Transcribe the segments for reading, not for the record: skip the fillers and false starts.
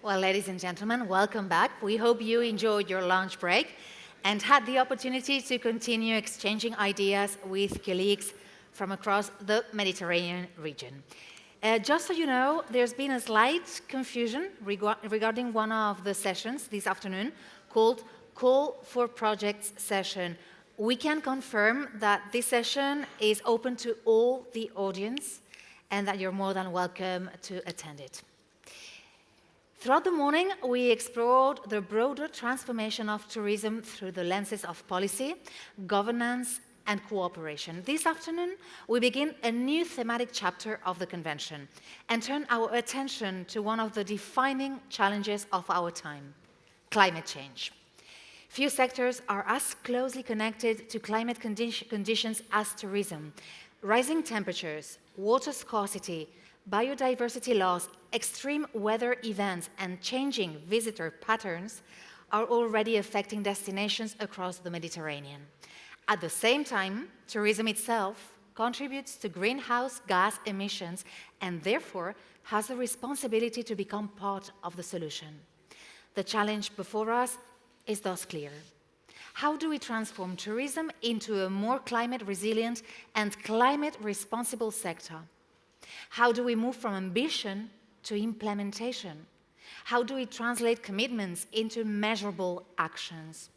Well, ladies and gentlemen, welcome back. We hope you enjoyed your lunch break and had the opportunity to continue exchanging ideas with colleagues from across the Mediterranean region. Just so you know, there's been a slight confusion regarding one of the sessions this afternoon called Call for Projects session. We can confirm that this session is open to all the audience and that you're more than welcome to attend it. Throughout the morning, we explored the broader transformation of tourism through the lenses of policy, governance, and cooperation. This afternoon, we begin a new thematic chapter of the convention and turn our attention to one of the defining challenges of our time, climate change. Few sectors are as closely connected to climate conditions as tourism. Rising temperatures, water scarcity, biodiversity loss, extreme weather events, and changing visitor patterns are already affecting destinations across the Mediterranean. At the same time, tourism itself contributes to greenhouse gas emissions and therefore has the responsibility to become part of the solution. The challenge before us is thus clear. How do we transform tourism into a more climate resilient and climate responsible sector? How do we move from ambition to implementation? How do we translate commitments into measurable actions?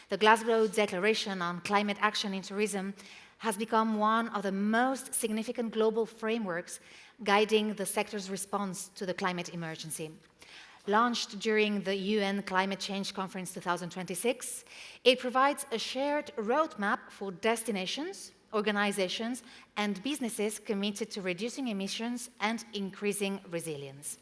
The Glasgow Declaration on Climate Action in Tourism has become one of the most significant global frameworks guiding the sector's response to the climate emergency. Launched during the UN Climate Change Conference 2026, it provides a shared roadmap for destinations, organizations, and businesses committed to reducing emissions and increasing resilience.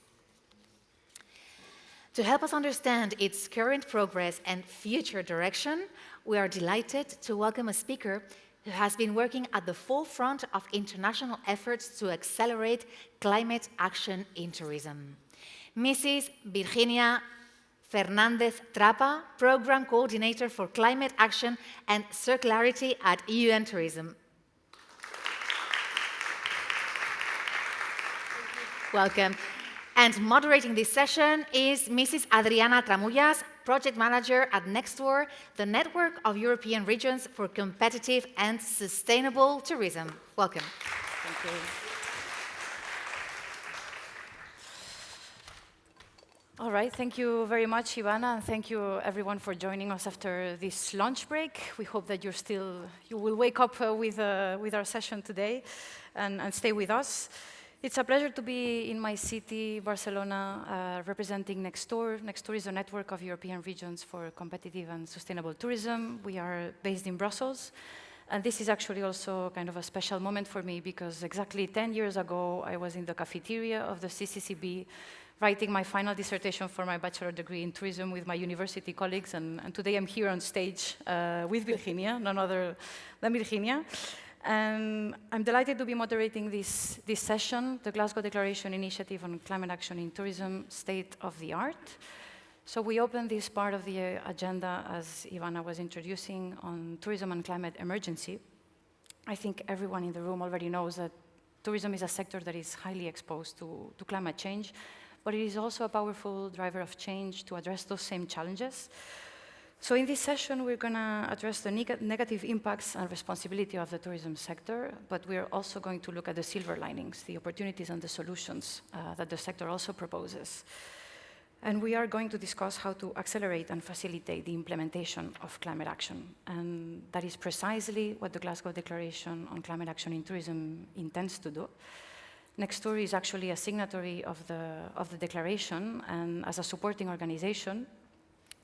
To help us understand its current progress and future direction, we are delighted to welcome a speaker who has been working at the forefront of international efforts to accelerate climate action in tourism. Mrs. Virginia Fernandez Trapa, Program Coordinator for Climate Action and Circularity at UN Tourism. Welcome. And moderating this session is Mrs. Adriana Tramullas, Project Manager at Nextdoor, the network of European regions for competitive and sustainable tourism. Welcome. Thank you. All right, thank you very much, Ivana, and thank you everyone for joining us after this lunch break. We hope that you will wake up with our session today and stay with us. It's a pleasure to be in my city, Barcelona, representing Nextdoor. Nextdoor is a network of European regions for competitive and sustainable tourism. We are based in Brussels, and this is actually also kind of a special moment for me because exactly 10 years ago, I was in the cafeteria of the CCCB writing my final dissertation for my bachelor degree in tourism with my university colleagues, and today I'm here on stage with Virginia, none other than Virginia. And I'm delighted to be moderating this session, the Glasgow Declaration Initiative on Climate Action in Tourism, State of the Art. So we open this part of the agenda, as Ivana was introducing, on tourism and climate emergency. I think everyone in the room already knows that tourism is a sector that is highly exposed to climate change, but it is also a powerful driver of change to address those same challenges. So in this session, we're going to address the negative impacts and responsibility of the tourism sector, but we're also going to look at the silver linings, the opportunities and the solutions that the sector also proposes. And we are going to discuss how to accelerate and facilitate the implementation of climate action. And that is precisely what the Glasgow Declaration on Climate Action in Tourism intends to do. Nextdoor is actually a signatory of the declaration, and as a supporting organization,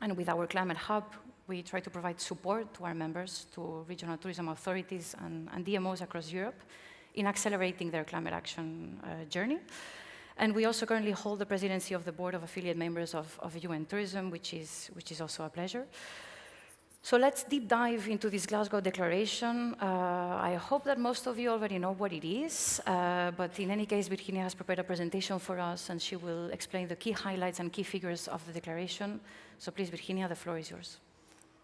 and with our Climate Hub, we try to provide support to our members, to regional tourism authorities and DMOs across Europe in accelerating their climate action journey. And we also currently hold the presidency of the board of affiliate members of UN Tourism, which is also a pleasure. So let's deep dive into this Glasgow Declaration. I hope that most of you already know what it is, but in any case, Virginia has prepared a presentation for us, and she will explain the key highlights and key figures of the declaration. So please, Virginia, the floor is yours.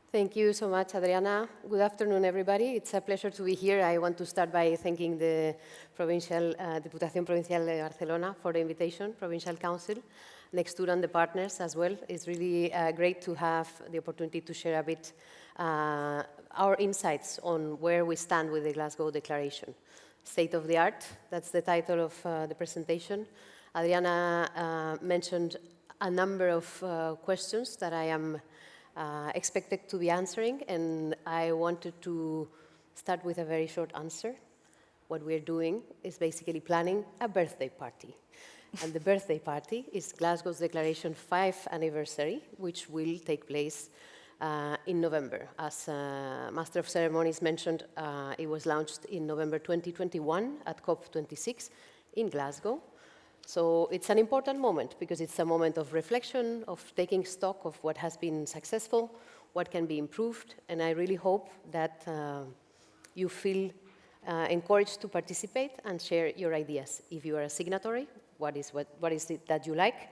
Thank you so much, Adriana. Good afternoon, everybody. It's a pleasure to be here. I want to start by thanking the Diputación Provincial de Barcelona for the invitation, Provincial Council, Nextur and the partners as well. It's really great to have the opportunity to share a bit our insights on where we stand with the Glasgow Declaration. State of the Art, that's the title of the presentation. Adriana mentioned a number of questions that I am expected to be answering, and I wanted to start with a very short answer. What we're doing is basically planning a birthday party. And the birthday party is Glasgow's Declaration 5th anniversary, which will take place in November. As Master of Ceremonies mentioned, it was launched in November 2021 at COP26 in Glasgow. So it's an important moment because it's a moment of reflection, of taking stock of what has been successful, what can be improved, and I really hope that you feel encouraged to participate and share your ideas. If you are a signatory, what is it that you like?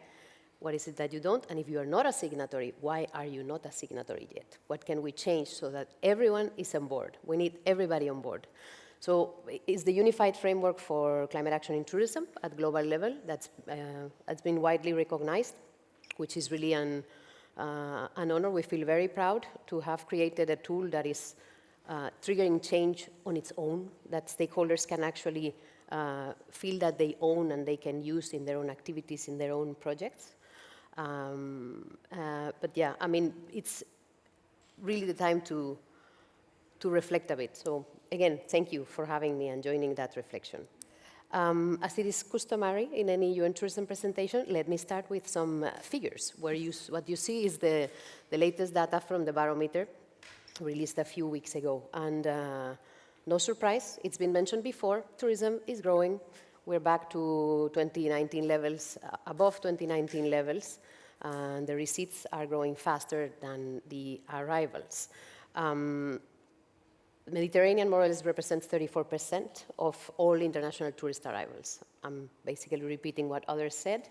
What is it that you don't? And if you are not a signatory, why are you not a signatory yet? What can we change so that everyone is on board? We need everybody on board. So it's the unified framework for climate action in tourism at global level that's been widely recognized, which is really an honor. We feel very proud to have created a tool that is triggering change on its own, that stakeholders can actually feel that they own and they can use in their own activities, in their own projects. But yeah, I mean, it's really the time to reflect a bit. So again, thank you for having me and joining that reflection. As it is customary in any UN tourism presentation, let me start with some figures, where what you see is the latest data from the barometer released a few weeks ago. And no surprise, it's been mentioned before, tourism is growing. We're back to 2019 levels, above 2019 levels, and the receipts are growing faster than the arrivals. Mediterranean more or less represents 34% of all international tourist arrivals. I'm basically repeating what others said,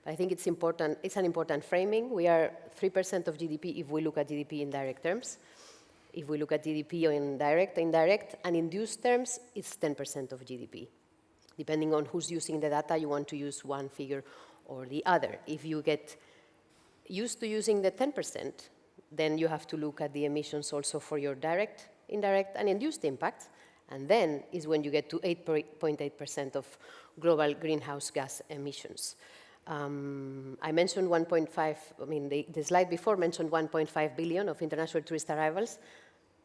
but I think it's important. It's an important framing. We are 3% of GDP if we look at GDP in direct terms. If we look at GDP in direct, indirect, and induced terms, it's 10% of GDP. Depending on who's using the data, you want to use one figure or the other. If you get used to using the 10%, then you have to look at the emissions also for your direct, indirect, and induced impacts, and then is when you get to 8.8% of global greenhouse gas emissions. I mentioned 1.5, I mean, the slide before mentioned 1.5 billion of international tourist arrivals,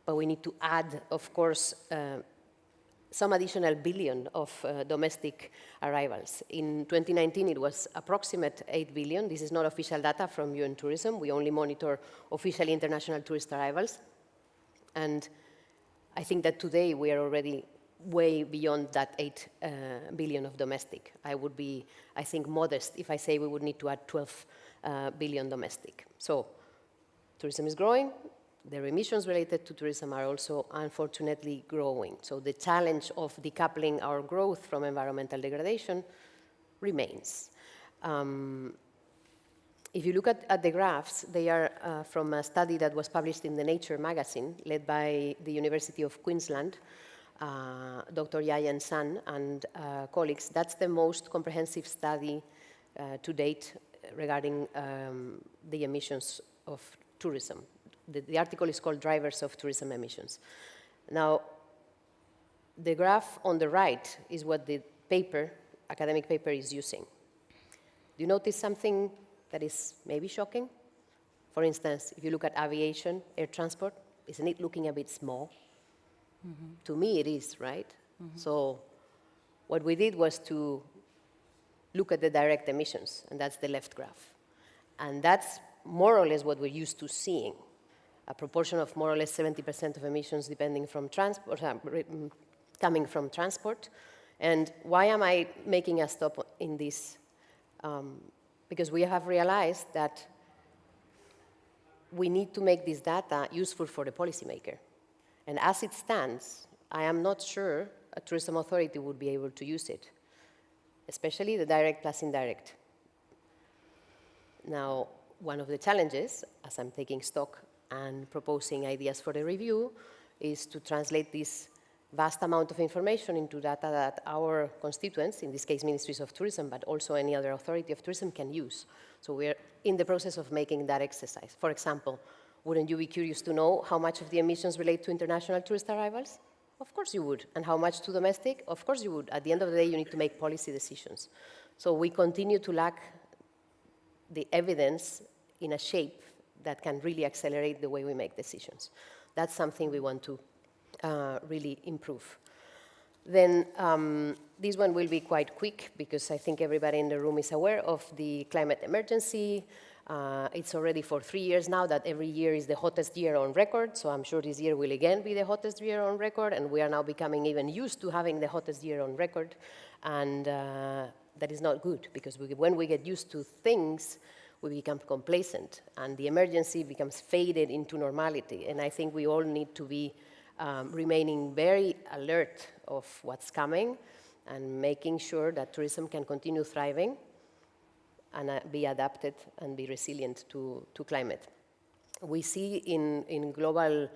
but we need to add, of course, some additional billion of domestic arrivals. In 2019, it was approximate 8 billion. This is not official data from UN Tourism. We only monitor officially international tourist arrivals. And I think that today we are already way beyond that 8 billion of domestic. I would be, I think, modest if I say we would need to add 12 billion domestic. So tourism is growing. Their emissions related to tourism are also unfortunately growing. So the challenge of decoupling our growth from environmental degradation remains. If you look at the graphs, they are from a study that was published in the Nature magazine, led by the University of Queensland, Dr. Yayan San and colleagues. That's the most comprehensive study to date regarding the emissions of tourism. The article is called Drivers of Tourism Emissions. Now, the graph on the right is what the paper, academic paper, is using. Do you notice something that is maybe shocking? For instance, if you look at aviation, air transport, isn't it looking a bit small? Mm-hmm. To me, it is, right? Mm-hmm. So what we did was to look at the direct emissions, and that's the left graph. And that's more or less what we're used to seeing, a proportion of more or less 70% of emissions depending from transport, coming from transport. And why am I making a stop in this? Because we have realized that we need to make this data useful for the policymaker. And as it stands, I am not sure a tourism authority would be able to use it, especially the direct plus indirect. Now, one of the challenges, as I'm taking stock and proposing ideas for the review is to translate this vast amount of information into data that our constituents, in this case ministries of tourism, but also any other authority of tourism, can use. So we're in the process of making that exercise. For example, wouldn't you be curious to know how much of the emissions relate to international tourist arrivals? Of course you would. And how much to domestic? Of course you would. At the end of the day, you need to make policy decisions. So we continue to lack the evidence in a shape that can really accelerate the way we make decisions. That's something we want to really improve. Then this one will be quite quick because I think everybody in the room is aware of the climate emergency. It's already for 3 years now that every year is the hottest year on record, so I'm sure this year will again be the hottest year on record, and we are now becoming even used to having the hottest year on record, and that is not good, because when we get used to things, we become complacent, and the emergency becomes faded into normality, and I think we all need to be remaining very alert of what's coming and making sure that tourism can continue thriving and be adapted and be resilient to climate. We see in global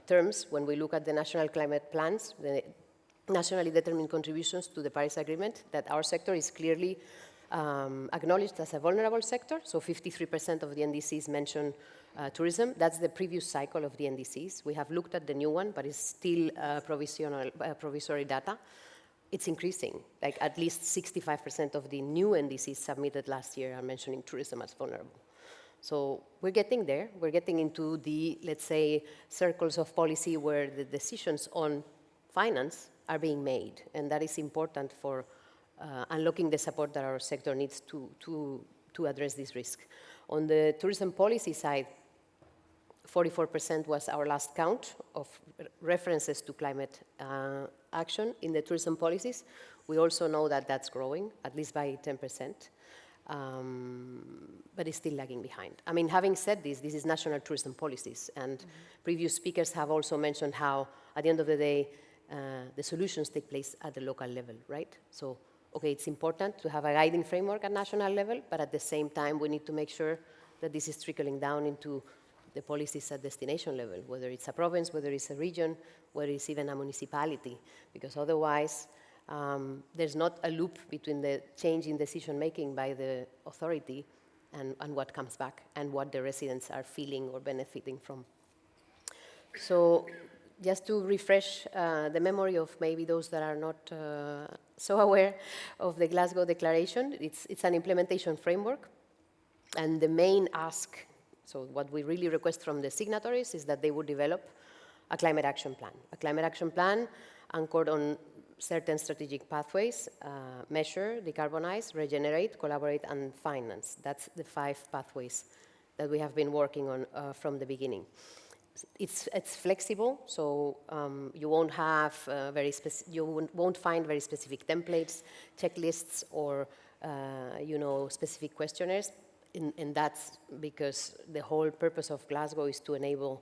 terms, when we look at the national climate plans, the nationally determined contributions to the Paris Agreement, that our sector is clearly acknowledged as a vulnerable sector. So 53% of the NDCs mention tourism. That's the previous cycle of the NDCs. We have looked at the new one, but it's still provisory data. It's increasing. Like at least 65% of the new NDCs submitted last year are mentioning tourism as vulnerable. So we're getting there. We're getting into the, let's say, circles of policy where the decisions on finance are being made. And that is important for unlocking the support that our sector needs to address this risk. On the tourism policy side, 44% was our last count of references to climate action in the tourism policies. We also know that that's growing, at least by 10%, but it's still lagging behind. I mean, having said this is national tourism policies, and previous speakers have also mentioned how, at the end of the day, the solutions take place at the local level, right? So, okay, it's important to have a guiding framework at national level, but at the same time, we need to make sure that this is trickling down into the policies at destination level, whether it's a province, whether it's a region, whether it's even a municipality, because otherwise there's not a loop between the change in decision-making by the authority and what comes back and what the residents are feeling or benefiting from. So just to refresh the memory of maybe those that are not so aware of the Glasgow Declaration, it's an implementation framework, and the main ask, so what we really request from the signatories is that they would develop a climate action plan. A climate action plan anchored on certain strategic pathways: measure, decarbonize, regenerate, collaborate, and finance. That's the 5 pathways that we have been working on from the beginning. It's flexible, so you won't have you won't find very specific templates, checklists, or specific questionnaires. And that's because the whole purpose of Glasgow is to enable,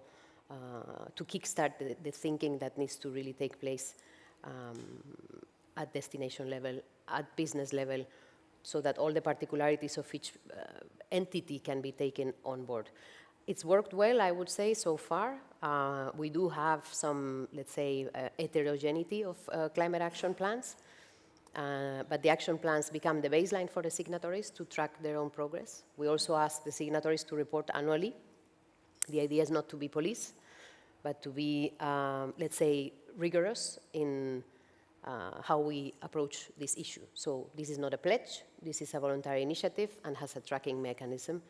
to kickstart the thinking that needs to really take place at destination level, at business level, so that all the particularities of each entity can be taken on board. It's worked well, I would say, so far. We do have some, let's say, heterogeneity of climate action plans. But the action plans become the baseline for the signatories to track their own progress. We also ask the signatories to report annually. The idea is not to be police, but to be, let's say, rigorous in how we approach this issue. So this is not a pledge. This is a voluntary initiative and has a tracking mechanism.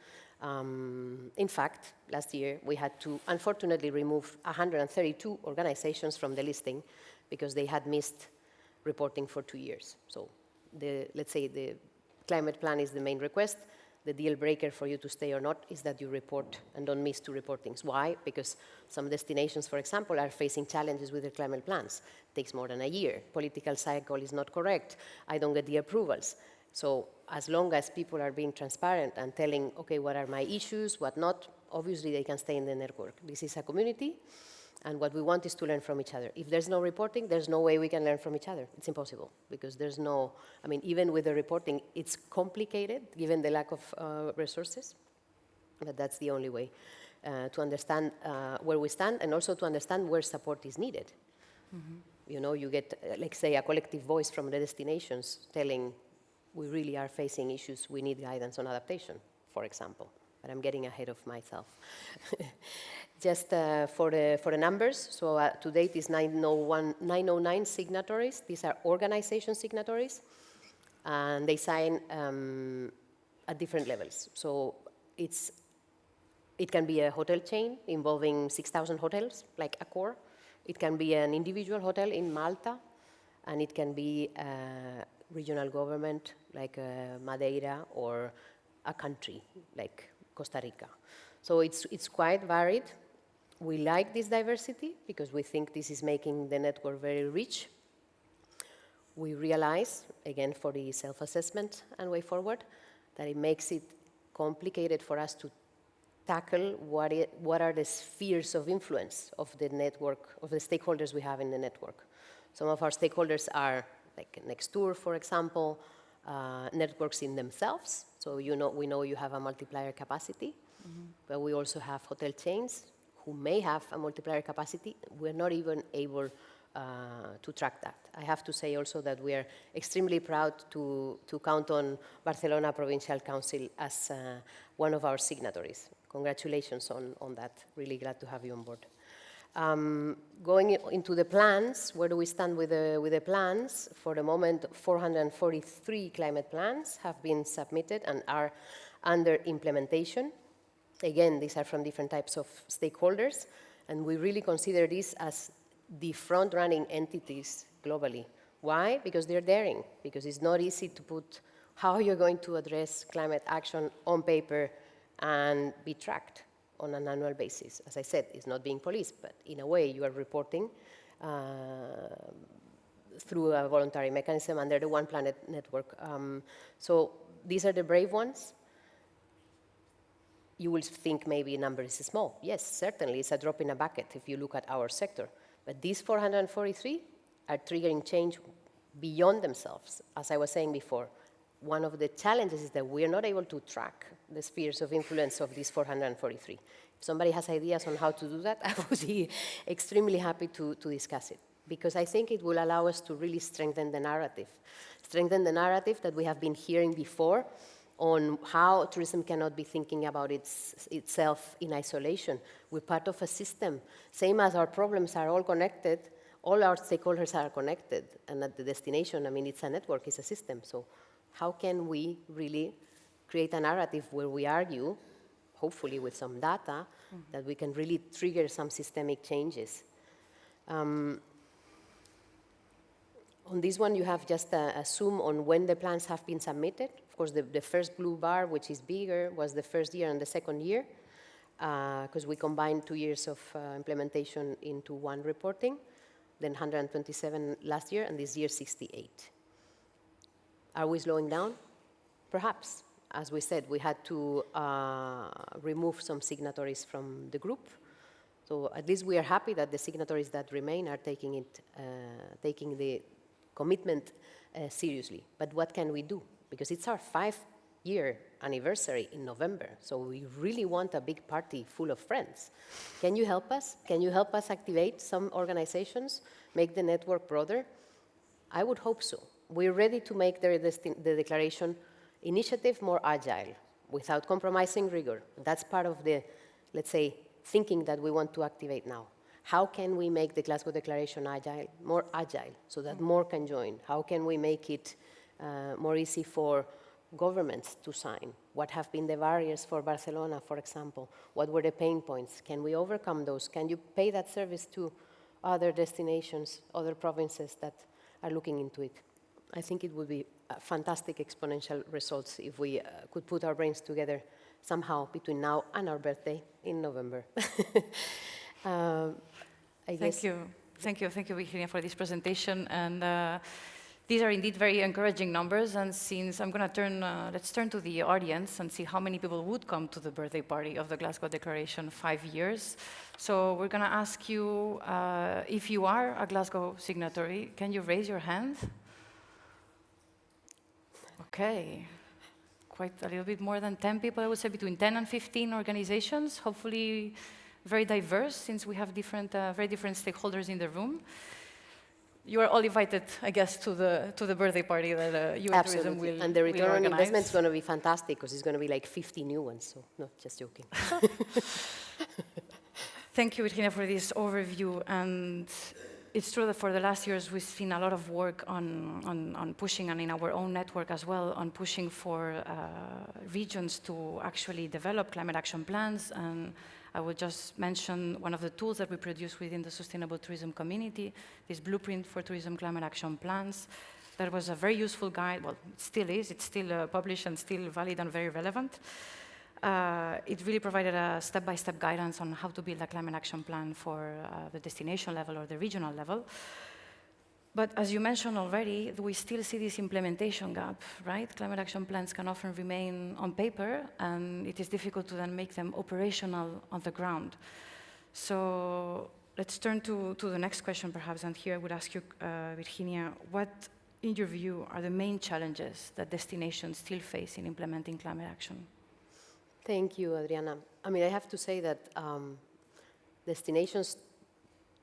In fact, last year we had to, unfortunately, remove 132 organizations from the listing because they had missed reporting for 2 years. So let's say the climate plan is the main request. The deal breaker for you to stay or not is that you report and don't miss 2 reportings. Why? Because some destinations, for example, are facing challenges with their climate plans. It takes more than a year. Political cycle is not correct. I don't get the approvals. So as long as people are being transparent and telling, okay, what are my issues, what not, obviously they can stay in the network. This is a community. And what we want is to learn from each other. If there's no reporting, there's no way we can learn from each other. It's impossible, because there's no, I mean, even with the reporting, it's complicated, given the lack of resources, but that's the only way. to understand where we stand and also to understand where support is needed. You know, you get, like say, a collective voice from the destinations telling we really are facing issues, we need guidance on adaptation, for example. But I'm getting ahead of myself. Just for the numbers, so to date is 909 signatories. These are organization signatories, and they sign at different levels. So it can be a hotel chain involving 6,000 hotels, like Accor. It can be an individual hotel in Malta, and it can be a regional government like Madeira, or a country like Costa Rica. So it's quite varied. We like this diversity because we think this is making the network very rich. We realize, again, for the self-assessment and way forward, that it makes it complicated for us to tackle what are the spheres of influence of the network, of the stakeholders we have in the network. Some of our stakeholders are like Nextour, for example, networks in themselves. So we know you have a multiplier capacity, but we also have hotel chains who may have a multiplier capacity. We're not even able to track that. I have to say also that we are extremely proud to count on Barcelona Provincial Council as one of our signatories. Congratulations on that. Really glad to have you on board. Going into the plans, where do we stand with the plans? For the moment, 443 climate plans have been submitted and are under implementation. Again, these are from different types of stakeholders, and we really consider this as the front-running entities globally. Why? Because they're daring, because it's not easy to put how you're going to address climate action on paper and be tracked on an annual basis. As I said, it's not being policed, but in a way you are reporting through a voluntary mechanism under the One Planet network. So these are the brave ones. You will think maybe number is small. Yes, certainly, it's a drop in a bucket if you look at our sector. But these 443 are triggering change beyond themselves. As I was saying before, one of the challenges is that we are not able to track the spheres of influence of these 443. If somebody has ideas on how to do that, I would be extremely happy to discuss it, because I think it will allow us to really strengthen the narrative that we have been hearing before on how tourism cannot be thinking about itself in isolation. We're part of a system. Same as our problems are all connected, all our stakeholders are connected, and at the destination, I mean, it's a network, it's a system. So how can we really create a narrative where we argue, hopefully with some data, that we can really trigger some systemic changes? On this one, you have just a zoom on when the plans have been submitted. Of course, the first blue bar, which is bigger, was the first year and the second year, because we combined 2 years of implementation into one reporting, then 127 last year, and this year 68. Are we slowing down? Perhaps. As we said, we had to remove some signatories from the group. So at least we are happy that the signatories that remain are taking the commitment seriously. But what can we do? Because it's our 5-year anniversary in November, so we really want a big party full of friends. Can you help us? Can you help us activate some organizations, make the network broader? I would hope so. We're ready to make the declaration initiative more agile, without compromising rigor. That's part of the, let's say, thinking that we want to activate now. How can we make the Glasgow Declaration more agile, so that more can join? How can we make it more easy for governments to sign? What have been the barriers for Barcelona, for example? What were the pain points? Can we overcome those? Can you pay that service to other destinations, other provinces that are looking into it? I think it would be fantastic exponential results if we could put our brains together somehow between now and our birthday in November. Thank you, Virginia, for this presentation. And these are indeed very encouraging numbers. And since I'm going to let's turn to the audience and see how many people would come to the birthday party of the Glasgow Declaration 5 years. So we're going to ask you, if you are a Glasgow signatory, can you raise your hand? Okay, quite a little bit more than 10 people, I would say between 10 and 15 organizations, hopefully very diverse since we have very different stakeholders in the room. You are all invited, I guess, to the birthday party that you and Tourism will And the return on investment is organize. going to be fantastic because it's going to be like 50 new ones. So, no, just joking. Thank you, Virginia, for this overview. And it's true that for the last years, we've seen a lot of work on pushing, and in our own network as well, on pushing for regions to actually develop climate action plans. And I would just mention one of the tools that we produce within the sustainable tourism community, this blueprint for tourism climate action plans. That was a very useful guide. Well, it still is. It's still published and still valid and very relevant. It really provided a step-by-step guidance on how to build a climate action plan for the destination level or the regional level. But as you mentioned already, we still see this implementation gap, right? Climate action plans can often remain on paper, and it is difficult to then make them operational on the ground. So let's turn to the next question, perhaps, and here I would ask you, Virginia, what, in your view, are the main challenges that destinations still face in implementing climate action? Thank you, Adriana. I mean, I have to say that destinations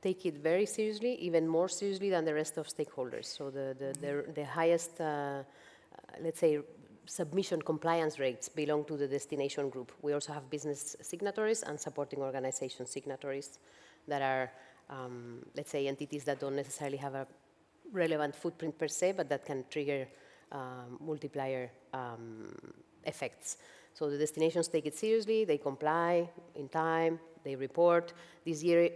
take it very seriously, even more seriously than the rest of stakeholders. So the highest, let's say, submission compliance rates belong to the destination group. We also have business signatories and supporting organization signatories that are, let's say, entities that don't necessarily have a relevant footprint per se, but that can trigger multiplier effects. So the destinations take it seriously, they comply in time, they report. This year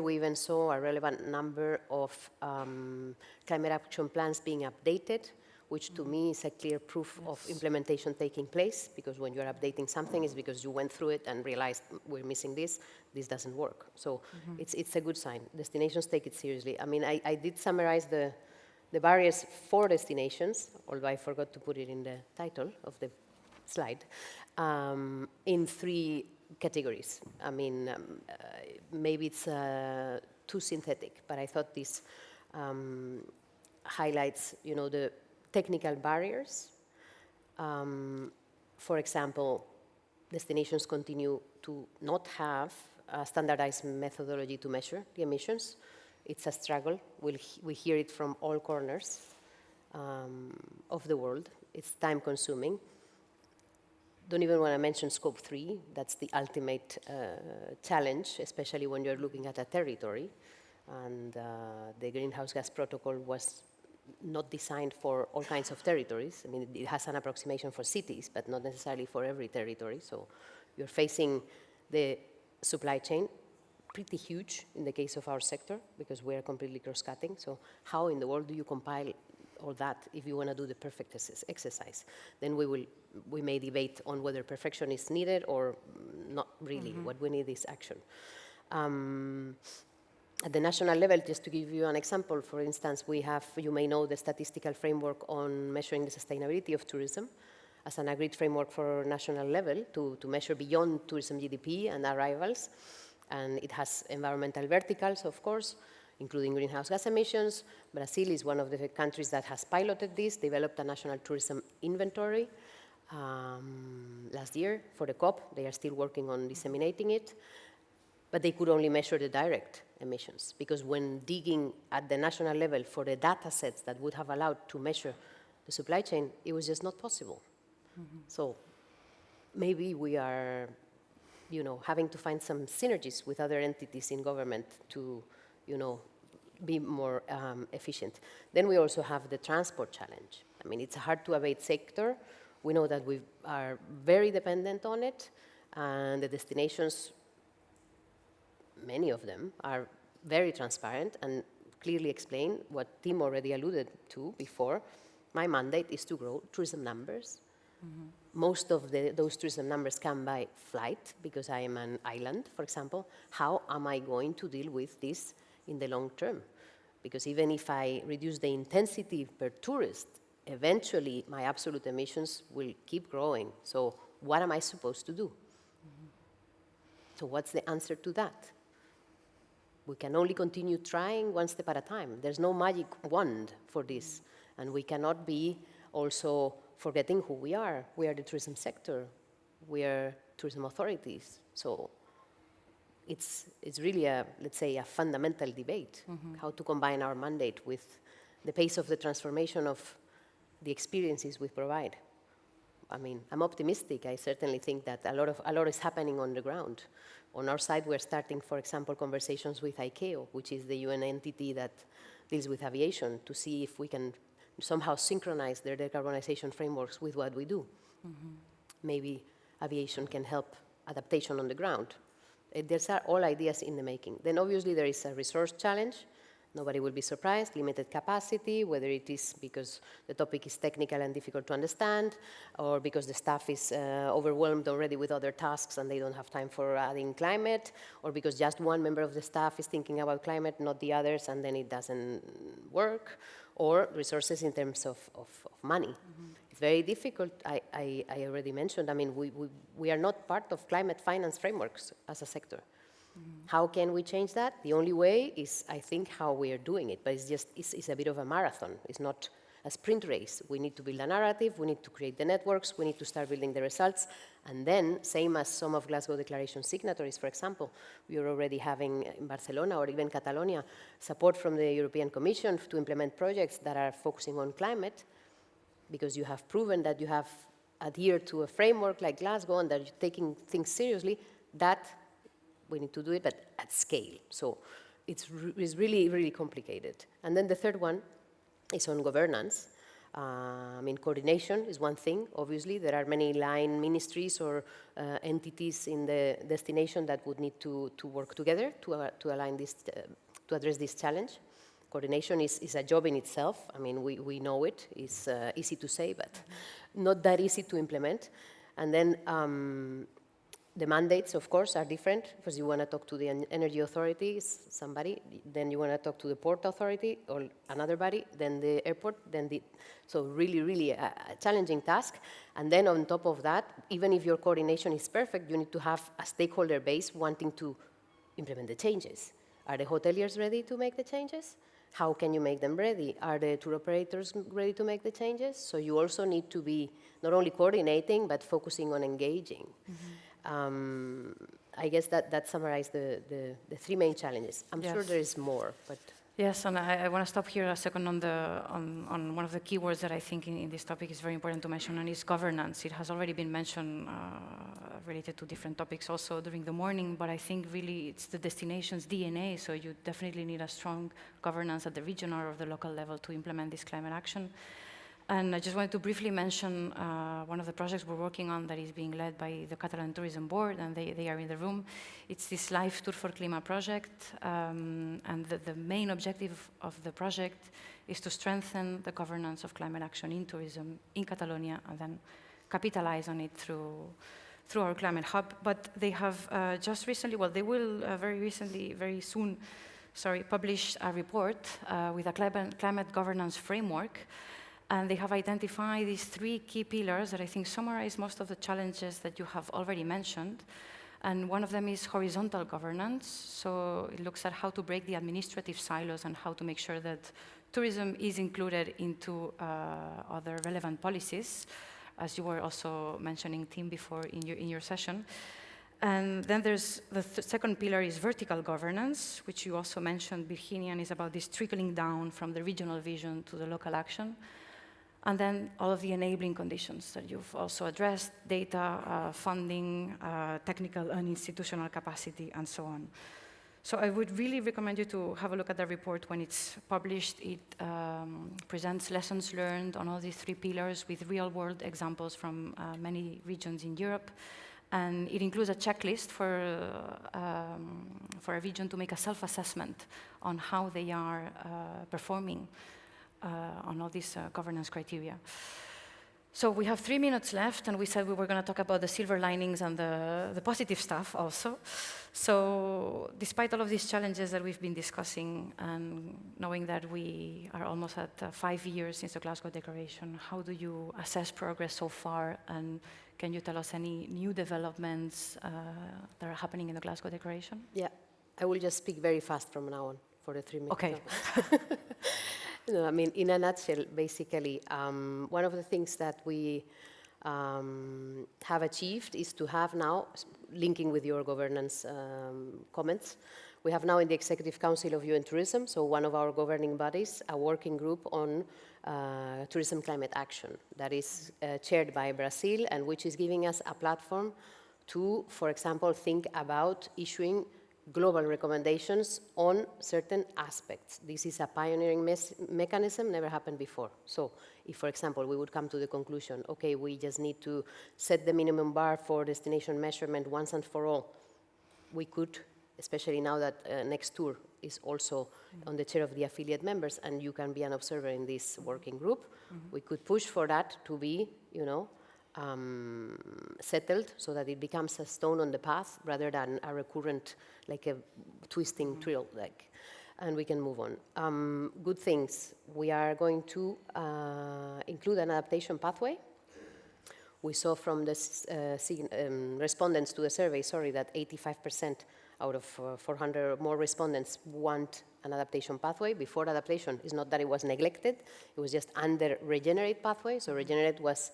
we even saw a relevant number of climate action plans being updated, which to me is a clear proof of implementation taking place, because when you're updating something, it's because you went through it and realized we're missing this doesn't work. So it's a good sign. Destinations take it seriously. I mean, I did summarize the barriers for destinations, although I forgot to put it in the title of the slide, in 3 categories. I mean, maybe it's too synthetic, but I thought this highlights, the technical barriers. For example, destinations continue to not have a standardized methodology to measure the emissions. It's a struggle. We hear it from all corners of the world. It's time-consuming. Don't even want to mention scope 3. That's the ultimate challenge, especially when you're looking at a territory. And the greenhouse gas protocol was not designed for all kinds of territories. I mean, it has an approximation for cities, but not necessarily for every territory. So you're facing the supply chain, pretty huge in the case of our sector, because we are completely cross-cutting. So how in the world do you compile all that if you want to do the perfect exercise? Then we may debate on whether perfection is needed or not really. What we need is action. At the national level, just to give you an example, for instance, we have, you may know, the statistical framework on measuring the sustainability of tourism as an agreed framework for national level to measure beyond tourism GDP and arrivals. And it has environmental verticals, of course, including greenhouse gas emissions. Brazil is one of the countries that has piloted this, developed a national tourism inventory last year for the COP. They are still working on disseminating it. But they could only measure the direct emissions, because when digging at the national level for the data sets that would have allowed to measure the supply chain, it was just not possible. So maybe we are, having to find some synergies with other entities in government to, be more efficient. Then we also have the transport challenge. I mean, it's a hard-to-abate sector. We know that we are very dependent on it, and the destinations, many of them, are very transparent and clearly explain what Tim already alluded to before. My mandate is to grow tourism numbers. Most of those tourism numbers come by flight, because I am an island, for example. How am I going to deal with this in the long term? Because even if I reduce the intensity per tourist, eventually my absolute emissions will keep growing. So what am I supposed to do? So what's the answer to that? We can only continue trying one step at a time. There's no magic wand for this. And we cannot be also forgetting who we are. We are the tourism sector. We are tourism authorities. So it's really let's say, a fundamental debate, how to combine our mandate with the pace of the transformation of the experiences we provide. I mean, I'm optimistic. I certainly think that a lot is happening on the ground. On our side, we're starting, for example, conversations with ICAO, which is the UN entity that deals with aviation, to see if we can somehow synchronize their decarbonization frameworks with what we do. Maybe aviation can help adaptation on the ground. These are all ideas in the making. Then obviously there is a resource challenge. Nobody will be surprised. Limited capacity, whether it is because the topic is technical and difficult to understand, or because the staff is overwhelmed already with other tasks and they don't have time for adding climate, or because just one member of the staff is thinking about climate, not the others, and then it doesn't work, or resources in terms of money. It's very difficult. I already mentioned, I mean, we are not part of climate finance frameworks as a sector. How can we change that? The only way is, I think, how we are doing it. But it's a bit of a marathon. It's not a sprint race. We need to build a narrative. We need to create the networks. We need to start building the results. And then, same as some of Glasgow Declaration signatories, for example, we are already having in Barcelona or even Catalonia support from the European Commission to implement projects that are focusing on climate, because you have proven that you have adhered to a framework like Glasgow and that you're taking things seriously. That we need to do it, but at scale. So it's really, really complicated. And then the third one is on governance. I mean, coordination is one thing, obviously. There are many line ministries or entities in the destination that would need to work together to align this, to address this challenge. Coordination is a job in itself. I mean, we know it. It's easy to say, but not that easy to implement. And then the mandates, of course, are different, because you want to talk to the energy authority, somebody, then you want to talk to the port authority or another body, then the airport, so really, really a challenging task. And then on top of that, even if your coordination is perfect, you need to have a stakeholder base wanting to implement the changes. Are the hoteliers ready to make the changes? How can you make them ready? Are the tour operators ready to make the changes? So you also need to be not only coordinating, but focusing on engaging. I guess that summarized the three main challenges. I'm sure there is more, but... Yes, and I want to stop here a second on one of the keywords that I think in this topic is very important to mention, and is governance. It has already been mentioned related to different topics also during the morning, but I think really it's the destination's DNA, so you definitely need a strong governance at the regional or the local level to implement this climate action. And I just wanted to briefly mention one of the projects we're working on that is being led by the Catalan Tourism Board, and they are in the room. It's this Live Tour for Clima project, and the main objective of the project is to strengthen the governance of climate action in tourism in Catalonia, and then capitalize on it through our climate hub. But they have just recently, well, they will very soon, publish a report with a climate governance framework. And they have identified these three key pillars that I think summarize most of the challenges that you have already mentioned. And one of them is horizontal governance. So it looks at how to break the administrative silos and how to make sure that tourism is included into other relevant policies, as you were also mentioning, Tim, before in your session. And then there's the second pillar is vertical governance, which you also mentioned, Virginia, and is about this trickling down from the regional vision to the local action. And then all of the enabling conditions that you've also addressed, data, funding, technical and institutional capacity, and so on. So I would really recommend you to have a look at the report when it's published. It presents lessons learned on all these three pillars with real-world examples from many regions in Europe. And it includes a checklist for a region to make a self-assessment on how they are performing on all these governance criteria. So we have 3 minutes left, and we said we were going to talk about the silver linings and the positive stuff also. So despite all of these challenges that we've been discussing, and knowing that we are almost at 5 years since the Glasgow Declaration, how do you assess progress so far? And can you tell us any new developments that are happening in the Glasgow Declaration? Yeah, I will just speak very fast from now on for the 3 minutes. Okay. No, I mean, in a nutshell, basically, one of the things that we have achieved is to have now, linking with your governance comments, we have now in the Executive Council of UN Tourism, so one of our governing bodies, a working group on tourism climate action that is chaired by Brazil and which is giving us a platform to, for example, think about issuing global recommendations on certain aspects. This is a pioneering mechanism, never happened before. So if, for example, we would come to the conclusion, okay, we just need to set the minimum bar for destination measurement once and for all, we could, especially now that Next Tour is also on the chair of the affiliate members and you can be an observer in this working group, we could push for that to be, you know, settled so that it becomes a stone on the path rather than a recurrent, like a twisting trail, like, and we can move on. Good things. We are going to include an adaptation pathway. We saw from the respondents to the survey, that 85% out of 400 or more respondents want an adaptation pathway. Before adaptation, it's not that it was neglected, it was just under regenerate pathway. So regenerate was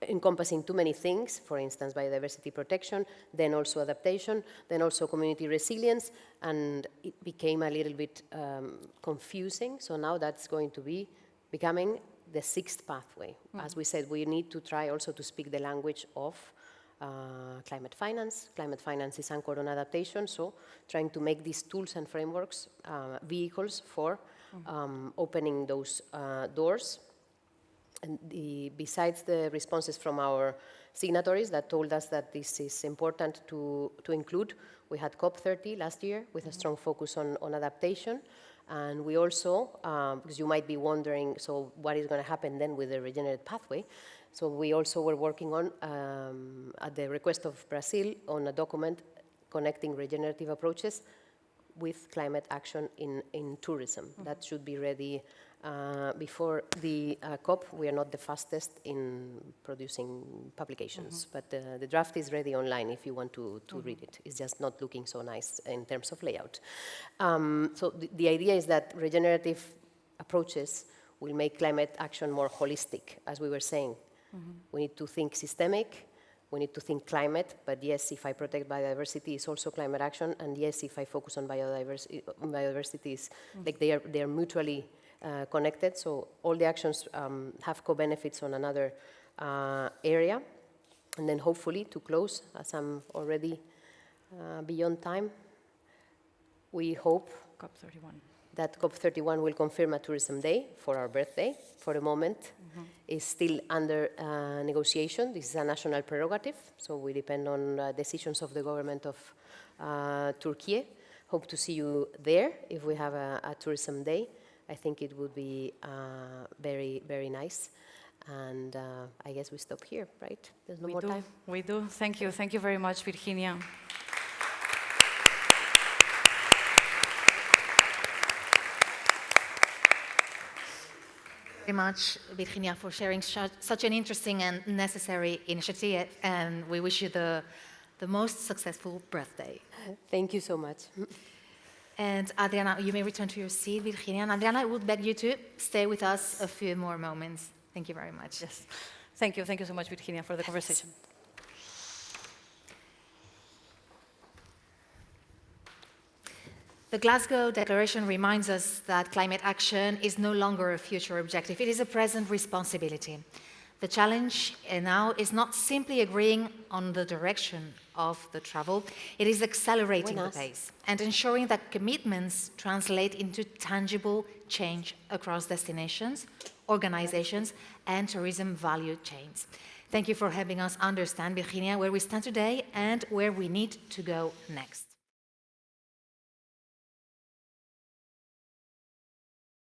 encompassing too many things, for instance, biodiversity protection, then also adaptation, then also community resilience, and it became a little bit confusing. So now that's going to be becoming the sixth pathway. As we said, we need to try also to speak the language of climate finance. Climate finance is anchored on adaptation, so trying to make these tools and frameworks vehicles for opening those doors. And besides the responses from our signatories that told us that this is important to include, we had COP30 last year with a strong focus on adaptation. And we also, because you might be wondering, so what is going to happen then with the regenerative pathway? So we also were working on, at the request of Brazil, on a document connecting regenerative approaches with climate action in tourism. That should be ready before the COP. We are not the fastest in producing publications, but the draft is ready online if you want to read it. It's just not looking so nice in terms of layout. So the idea is that regenerative approaches will make climate action more holistic, as we were saying. We need to think systemic, we need to think climate, but yes, if I protect biodiversity, it's also climate action, and yes, if I focus on biodiversity, is like they are mutually connected, so all the actions have co-benefits on another area. And then hopefully, to close, as I'm already beyond time, we hope COP31. That COP31 will confirm a tourism day for our birthday. For the moment, it's still under negotiation. This is a national prerogative, so we depend on decisions of the government of Turkey. Hope to see you there if we have a tourism day. I think it would be very, very nice. And I guess we stop here, right? There's no more time. We do. Thank you. Thank you very much, Virginia. Very much, Virginia, for sharing such an interesting and necessary initiative, and we wish you the most successful birthday. Thank you so much. And Adriana, you may return to your seat, Virginia. And Adriana, I would beg you to stay with us a few more moments. Thank you very much. Yes. Thank you. Thank you so much, Virginia, for the conversation. The Glasgow Declaration reminds us that climate action is no longer a future objective. It is a present responsibility. The challenge now is not simply agreeing on the direction of the travel, it is accelerating the pace and ensuring that commitments translate into tangible change across destinations, organizations, and tourism value chains. Thank you for helping us understand, Virginia, where we stand today and where we need to go next.